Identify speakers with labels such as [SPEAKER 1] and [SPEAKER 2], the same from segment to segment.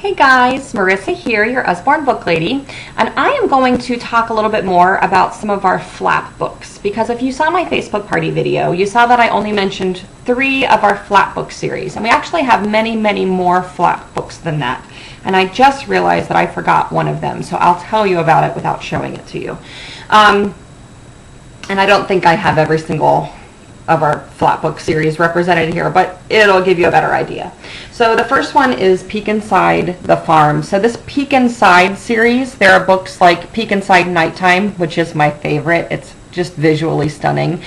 [SPEAKER 1] Hey guys, Marissa here, your Usborne book lady, and I am going to talk a little bit more about some of our flap books, because if you saw my Facebook party video, you saw that I only mentioned 3 of our flap book series, and we actually have many more flap books than that. And I just realized that I forgot one of them, so I'll tell you about it without showing it to you. And I don't think I have every single of our flap book series represented here, but it'll give you a better idea. So the first one is Peek Inside the Farm. So this Peek Inside series, there are books like Peek Inside Nighttime, which is my favorite. It's just visually stunning.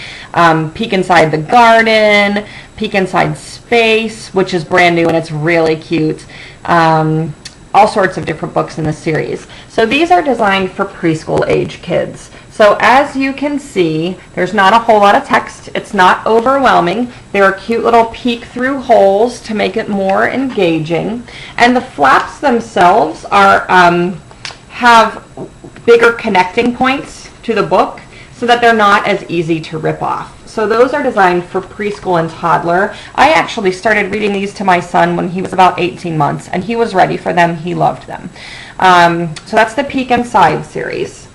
[SPEAKER 1] Peek Inside the Garden, Peek Inside Space, which is brand new and it's really cute. All sorts of different books in the series. So these are designed for preschool age kids. So as you can see, there's not a whole lot of text. It's not overwhelming. There are cute little peek through holes to make it more engaging. And the flaps themselves are have bigger connecting points to the book so that they're not as easy to rip off. So those are designed for preschool and toddler. I actually started reading these to my son when he was about 18 months, and he was ready for them. He loved them. So that's the Peek Inside series.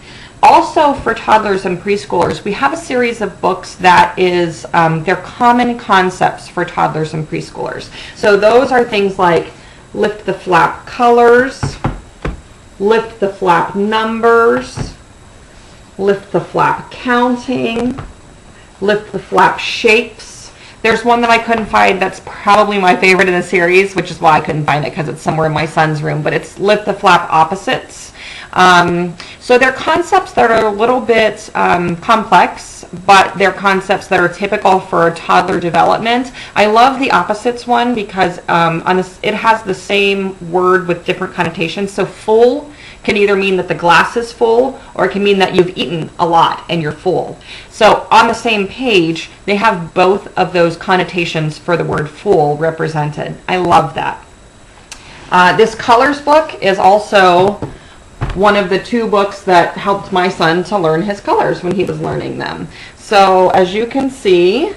[SPEAKER 1] Also for toddlers and preschoolers, we have a series of books that is, they're common concepts for toddlers and preschoolers. So those are things like Lift the Flap Colors, Lift the Flap Numbers, Lift the Flap Counting, Lift the Flap Shapes. There's one that I couldn't find that's probably my favorite in the series, which is why I couldn't find it because it's somewhere in my son's room, but it's Lift the Flap Opposites. So they're concepts that are a little bit complex, but they're concepts that are typical for toddler development. I love the opposites one because it has the same word with different connotations. So full can either mean that the glass is full, or it can mean that you've eaten a lot and you're full. So on the same page, they have both of those connotations for the word full represented. I love that. This colors book is also one of the 2 books that helped my son to learn his colors when he was learning them. So as you can see,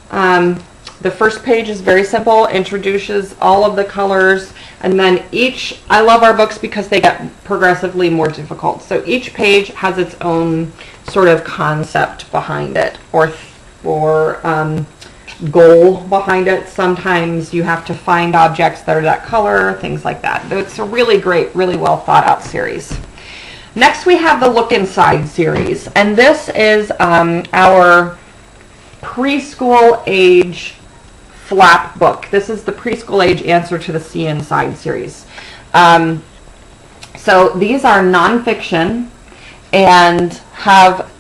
[SPEAKER 1] the first page is very simple, introduces all of the colors, and then I love our books because they get progressively more difficult. So each page has its own sort of concept behind it, or goal behind it. Sometimes you have to find objects that are that color, things like that. It's a really great, really well thought out series. Next we have the Look Inside series, and this is our preschool age flap book. This is the preschool age answer to the See Inside series. So these are nonfiction and have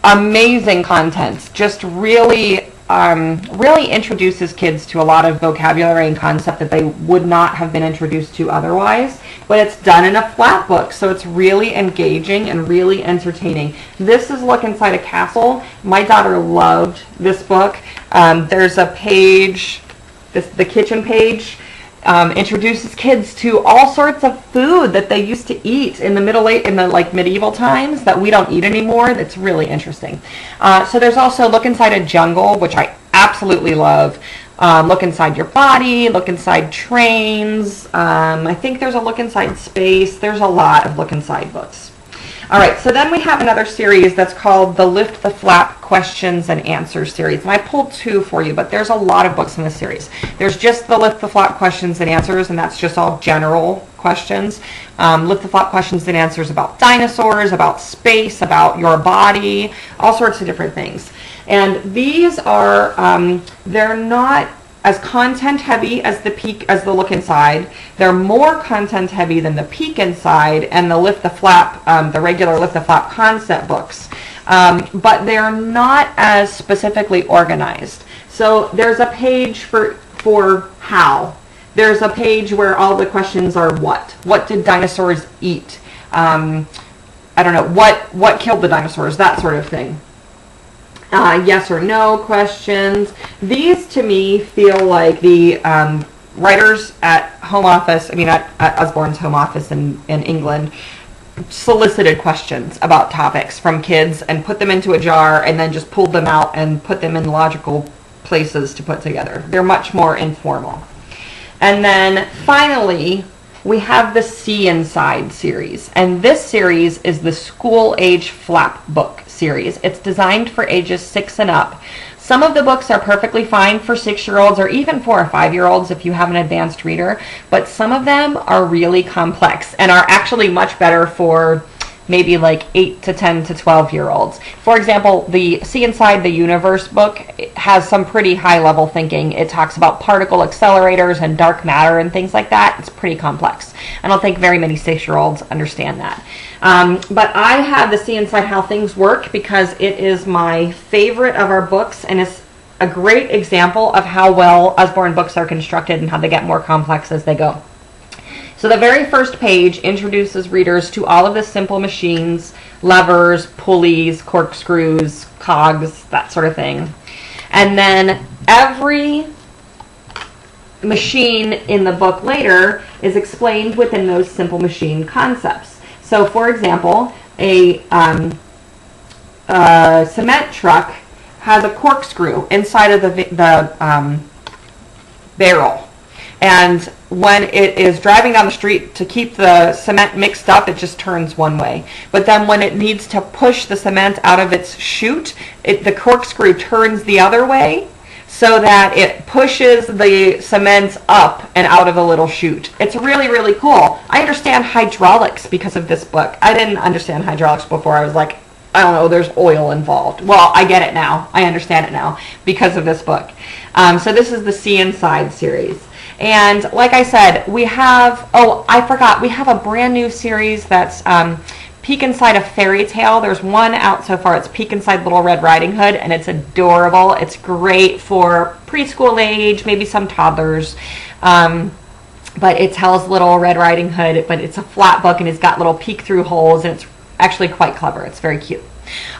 [SPEAKER 1] amazing content. Just really introduces kids to a lot of vocabulary and concept that they would not have been introduced to otherwise, but it's done in a flap book, so it's really engaging and really entertaining. This is Look Inside a Castle. My daughter loved this book. There's a page, the kitchen page, introduces kids to all sorts of food that they used to eat in the medieval times that we don't eat anymore. That's really interesting. So there's also Look Inside a Jungle, which I absolutely love. Look Inside Your Body, Look Inside Trains. I think there's a Look Inside Space. There's a lot of Look Inside books. All right, so then we have another series that's called the Lift the Flap Questions and Answers series. And I pulled 2 for you, but there's a lot of books in this series. There's just the Lift the Flap Questions and Answers, and that's just all general questions. Lift the Flap Questions and Answers about dinosaurs, about space, about your body, all sorts of different things. And these are, they're not as content heavy as the Look Inside. They're more content heavy than the Peek Inside and the Lift the Flap, the regular Lift the Flap concept books. But they're not as specifically organized. So there's a page for how. There's a page where all the questions are what. What did dinosaurs eat? I don't know, what killed the dinosaurs, that sort of thing. Yes or no questions. These to me feel like the writers at home office, at Usborne's home office in England, solicited questions about topics from kids and put them into a jar and then just pulled them out and put them in logical places to put together. They're much more informal. And then finally, we have the See Inside series, and this series is the school age flap book series. It's designed for ages 6 and up. Some of the books are perfectly fine for 6-year-olds or even 4 or 5-year-olds if you have an advanced reader, but some of them are really complex and are actually much better for maybe like 8 to 10 to 12-year-olds. For example, the See Inside the Universe book has some pretty high-level thinking. It talks about particle accelerators and dark matter and things like that. It's pretty complex. I don't think very many 6-year-olds understand that. But I have the See Inside How Things Work because it is my favorite of our books, and it's a great example of how well Usborne books are constructed and how they get more complex as they go. So the very first page introduces readers to all of the simple machines, levers, pulleys, corkscrews, cogs, that sort of thing. And then every machine in the book later is explained within those simple machine concepts. So for example, a cement truck has a corkscrew inside of the barrel. And when it is driving down the street to keep the cement mixed up, it just turns one way. But then when it needs to push the cement out of its chute, the corkscrew turns the other way so that it pushes the cement up and out of a little chute. It's really, really cool. I understand hydraulics because of this book. I didn't understand hydraulics before. I was like, I don't know, there's oil involved. Well, I get it now. I understand it now because of this book. So this is the See Inside series. And like I said, we have, oh, I forgot, we have a brand new series that's Peek Inside a Fairy Tale. There's one out so far. It's Peek Inside Little Red Riding Hood, and it's adorable. It's great for preschool age, maybe some toddlers. But it tells Little Red Riding Hood, but it's a flat book, and it's got little peek-through holes, and it's actually quite clever. It's very cute.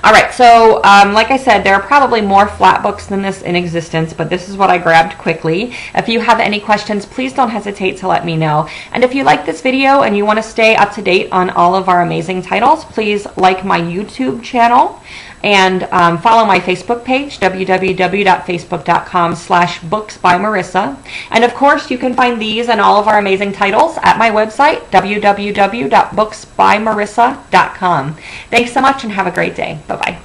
[SPEAKER 1] All right, so like I said, there are probably more flat books than this in existence, but this is what I grabbed quickly. If you have any questions, please don't hesitate to let me know. And if you like this video and you want to stay up to date on all of our amazing titles, please like my YouTube channel and follow my Facebook page, www.facebook.com/booksbymarisa. And of course, you can find these and all of our amazing titles at my website, www.booksbymarisa.com. Thanks so much and have a great day. Bye-bye.